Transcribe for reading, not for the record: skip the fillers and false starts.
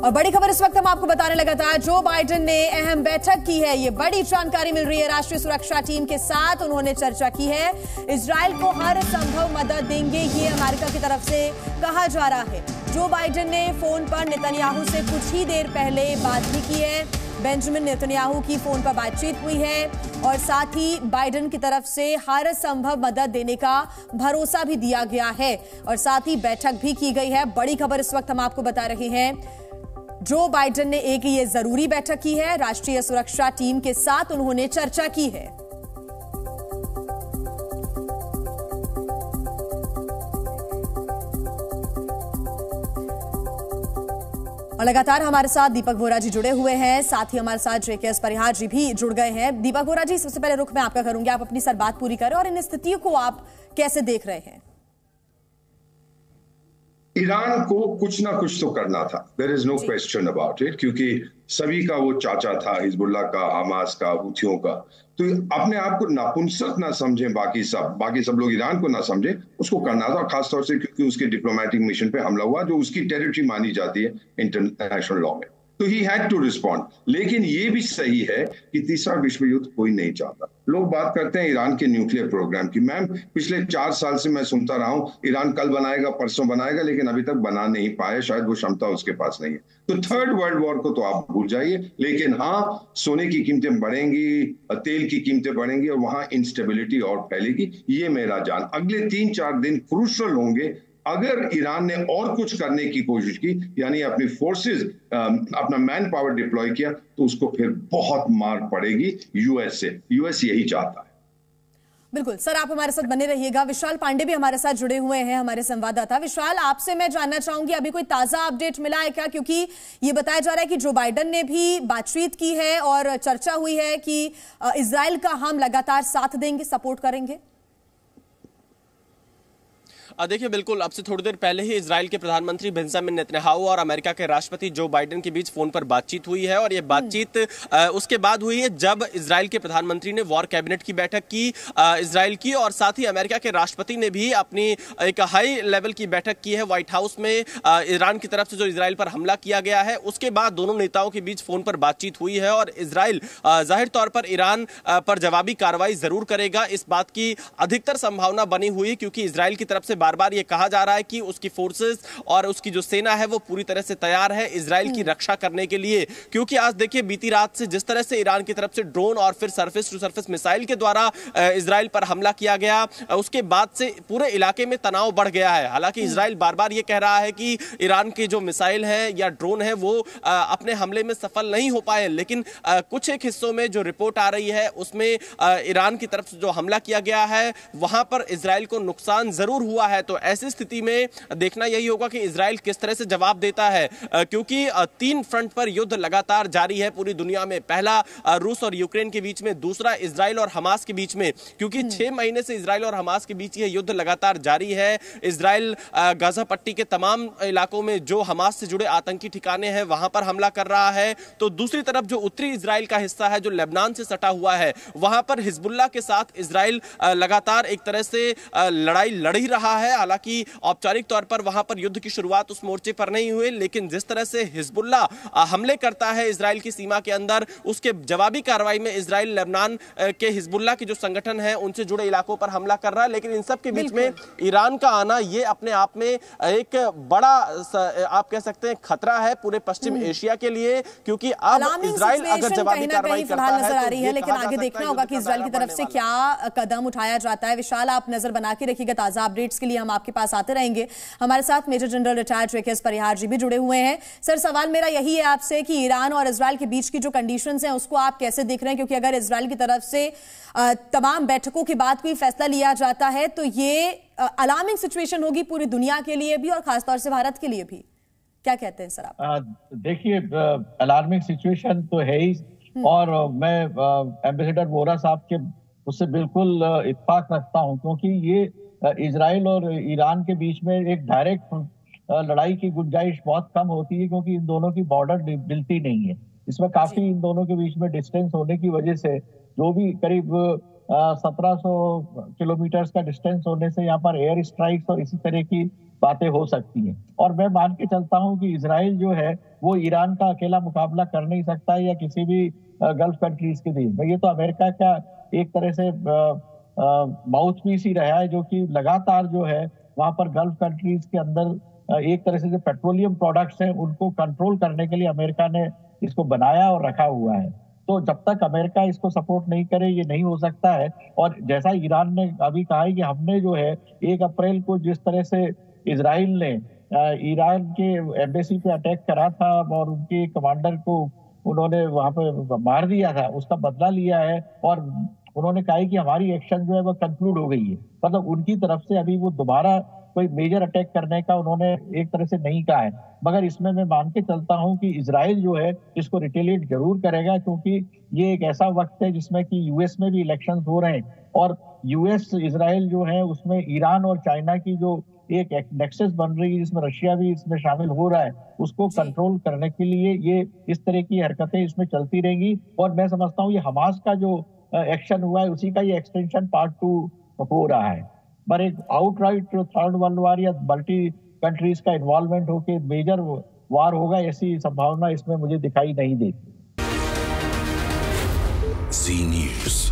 और बड़ी खबर इस वक्त हम आपको बताने लगातार जो बाइडेन ने अहम बैठक की है। ये बड़ी जानकारी मिल रही है राष्ट्रीय सुरक्षा टीम के साथ उन्होंने चर्चा की है। इजराइल को हर संभव मदद देंगे, ये अमेरिका की तरफ से कहा जा रहा है। जो बाइडेन ने फोन पर नेतन्याहू से कुछ ही देर पहले बात भी की है। बेंजामिन नेतन्याहू की फोन पर बातचीत हुई है और साथ ही बाइडेन की तरफ से हर संभव मदद देने का भरोसा भी दिया गया है और साथ ही बैठक भी की गई है। बड़ी खबर इस वक्त हम आपको बता रहे हैं, जो बाइडेन ने एक ये जरूरी बैठक की है, राष्ट्रीय सुरक्षा टीम के साथ उन्होंने चर्चा की है। और लगातार हमारे साथ दीपक बोरा जी जुड़े हुए हैं, साथ ही हमारे साथ जेकेएस परिहार जी भी जुड़ गए हैं। दीपक बोरा जी, सबसे पहले रुख मैं आपका करूंगी, आप अपनी सर बात पूरी करें और इन स्थितियों को आप कैसे देख रहे हैं? ईरान को कुछ ना कुछ तो करना था, there is no question about it, क्योंकि सभी का वो चाचा था, हिजबुल्लाह का, हमास का, हुथियों का। तो अपने आप को नापुंसक ना समझें, बाकी सब लोग ईरान को ना समझें, उसको करना था, खासतौर से क्योंकि उसके डिप्लोमेटिक मिशन पे हमला हुआ जो उसकी टेरिटरी मानी जाती है इंटरनेशनल लॉ में, तो ही हैड टू रिस्पॉन्ड। लेकिन ये भी सही है कि तीसरा विश्व युद्ध कोई नहीं चाहता। लोग बात करते हैं ईरान के न्यूक्लियर प्रोग्राम की। मैम, पिछले 4 साल से मैं सुनता रहा हूं ईरान कल बनाएगा, परसों बनाएगा, लेकिन अभी तक बना नहीं पाए, शायद वो क्षमता उसके पास नहीं है। तो थर्ड वर्ल्ड वॉर को तो आप भूल जाइए, लेकिन हाँ, सोने की कीमतें बढ़ेंगी, तेल की कीमतें बढ़ेंगी और वहां इंस्टेबिलिटी और फैलेगी। ये मेरा जान, अगले 3-4 दिन क्रूशल होंगे। अगर ईरान ने और कुछ करने की कोशिश की, यानी अपनी फोर्सेस, अपना मैन पावर डिप्लॉय किया, तो उसको फिर बहुत मार पड़ेगी यूएस से। यूएस यही चाहता है। बिल्कुल सर, आप हमारे साथ बने रहिएगा। विशाल पांडे भी हमारे साथ जुड़े हुए हैं, हमारे संवाददाता। विशाल, आपसे मैं जानना चाहूंगी, अभी कोई ताजा अपडेट मिला है क्या? क्योंकि ये बताया जा रहा है कि जो बाइडेन ने भी बातचीत की है और चर्चा हुई है कि इजराइल का हम लगातार साथ देंगे, सपोर्ट करेंगे। देखिए, बिल्कुल, अब से थोड़ी देर पहले ही इजराइल के प्रधानमंत्री बेंजामिन नेतन्याहू और अमेरिका के राष्ट्रपति जो बाइडेन के बीच फोन पर बातचीत हुई है और ये बातचीत उसके बाद हुई है जब इजराइल के प्रधानमंत्री ने वॉर कैबिनेट की बैठक की इजराइल की, और साथ ही अमेरिका के राष्ट्रपति ने भी अपनी एक हाई लेवल की बैठक की है व्हाइट हाउस में। ईरान की तरफ से जो इजराइल पर हमला किया गया है उसके बाद दोनों नेताओं के बीच फोन पर बातचीत हुई है और इजराइल जाहिर तौर पर ईरान पर जवाबी कार्रवाई जरूर करेगा, इस बात की अधिकतर संभावना बनी हुई है, क्योंकि इजराइल की तरफ से बार बार ये कहा जा रहा है कि उसकी फोर्सेस और उसकी जो सेना है वो पूरी तरह से तैयार है इजराइल की रक्षा करने के लिए। क्योंकि आज देखिए, बीती रात से जिस तरह से ईरान की तरफ से ड्रोन और फिर सरफेस टू सरफेस मिसाइल के द्वारा इजराइल पर हमला किया गया, उसके बाद से पूरे इलाके में तनाव बढ़ गया है। हालांकि इजराइल बार बार ये कह रहा है कि ईरान के जो मिसाइल है या ड्रोन है वो अपने हमले में सफल नहीं हो पाए, लेकिन कुछ एक हिस्सों में जो रिपोर्ट आ रही है उसमें ईरान की तरफ से जो हमला किया गया है वहां पर इजराइल को नुकसान जरूर हुआ है। तो ऐसी स्थिति में देखना यही होगा कि इजराइल किस तरह से जवाब देता है, क्योंकि 3 फ्रंट पर युद्ध लगातार जारी है पूरी दुनिया में। पहला रूस और यूक्रेन के बीच में, दूसरा इजराइल और हमास के बीच में, क्योंकि 6 महीने से इजराइल और हमास के बीच यह युद्ध लगातार जारी है। इजराइल गाजा पट्टी के तमाम इलाकों में जो हमास से जुड़े आतंकी ठिकाने हैं वहां पर हमला कर रहा है, तो दूसरी तरफ जो उत्तरी इजराइल का हिस्सा है जो लेबनान से सटा हुआ है वहां पर हिजबुल्लाह के साथ इजराइल लगातार एक तरह से लड़ाई लड़ ही रहा है। हालांकि औपचारिक तौर पर वहां पर युद्ध की शुरुआत उस मोर्चे पर नहीं हुई, लेकिन जिस तरह से हिजबुल्लाह हमले करता है इजराइल की सीमा के अंदर, उसके जवाबी कार्रवाई में इजराइल लेबनान के हिजबुल्लाह के जो संगठन है उनसे जुड़े इलाकों पर हमला कर रहा है। लेकिन इन सब के बीच में ईरान का आना ये अपने आप में एक बड़ा आप कह सकते हैं खतरा है पूरे पश्चिम एशिया के लिए, क्योंकि अब इजराइल अगर जवाबी कार्रवाई करता है नजर आ रही है, लेकिन आगे देखना होगा कि इजराइल की तरफ से क्या कदम उठाया जाता है। विशाल, आप नजर बना के रखिएगा, ताजा अपडेट्स के लिए हम आपके पास आते रहेंगे। हमारे साथ मेजर जनरल रिटायर्ड जेकेएस परिहार जी भी जुड़े हुए हैं। सर, सवाल मेरा यही है आपसे कि ईरान और इजराइल के बीच की जो कंडीशंस हैं उसको आप कैसे देख रहे हैं? क्योंकि अगर इजराइल की तरफ से तमाम बैठकों के बाद कोई फैसला लिया जाता है तो ये अलार्मिंग सिचुएशन होगी पूरी दुनिया के लिए भी और खासतौर से भारत के लिए भी। क्या कहते हैं सर आप? देखिए, अलार्मिंग सिचुएशन तो है ही, और मैं एम्बेसडर बोरा साहब के उससे बिल्कुल इत्तेफाक रखता हूं, क्योंकि ये इजराइल और ईरान के बीच में एक डायरेक्ट लड़ाई की गुंजाइश बहुत कम होती है, क्योंकि इन दोनों की बॉर्डर मिलती नहीं है। इसमें काफी इन दोनों के बीच में डिस्टेंस होने की वजह से जो भी करीब 1700 किलोमीटर का डिस्टेंस होने से यहाँ पर एयर स्ट्राइक्स और इसी तरह की बातें हो सकती हैं। और मैं मान के चलता हूँ कि इजराइल जो है वो ईरान का अकेला मुकाबला कर नहीं सकता है या किसी भी गल्फ कंट्रीज के बीच में। ये तो अमेरिका का एक तरह से माउथ पीस ही रहा है, जो कि लगातार जो है वहां पर गल्फ कंट्रीज के अंदर एक तरह से जो पेट्रोलियम प्रोडक्ट्स हैं उनको कंट्रोल करने के लिए अमेरिका ने इसको बनाया और रखा हुआ है। तो जब तक अमेरिका इसको सपोर्ट नहीं करे ये नहीं हो सकता है। और जैसा ईरान ने अभी कहा है कि हमने जो है 1 अप्रैल को जिस तरह से इजराइल ने ईरान के एम्बेसी पे अटैक करा था और उनके कमांडर को उन्होंने वहां पे मार दिया था, उसका बदला लिया है। और उन्होंने कहा है कि हमारी एक्शन जो है वो कंक्लूड हो गई है। मतलब उनकी तरफ से अभी वो दोबारा कोई मेजर अटैक करने का उन्होंने एक तरह से नहीं कहा है। मगर इसमें मैं मान के चलता हूं कि इजराइल जो है इसको रिटेलिएट जरूर करेगा, क्योंकि ये एक ऐसा वक्त है जिसमें कि यूएस में भी इलेक्शंस हो रहे हैं और यूएस इजराइल जो है उसमें ईरान और चाइना की जो एक नेक्सस बन रही है जिसमें रशिया भी इसमें शामिल हो रहा है, उसको कंट्रोल करने के लिए ये इस तरह की हरकतें इसमें चलती रहेंगी। और मैं समझता हूँ ये हमास का जो एक्शन हुआ है उसी का ये एक्सटेंशन पार्ट 2 हो रहा है। पर एक आउटराइट थर्ड वर्ल्ड वॉर या मल्टी कंट्रीज का इन्वॉल्वमेंट होकर मेजर वार होगा ऐसी संभावना इसमें मुझे दिखाई नहीं देती। जी न्यूज़।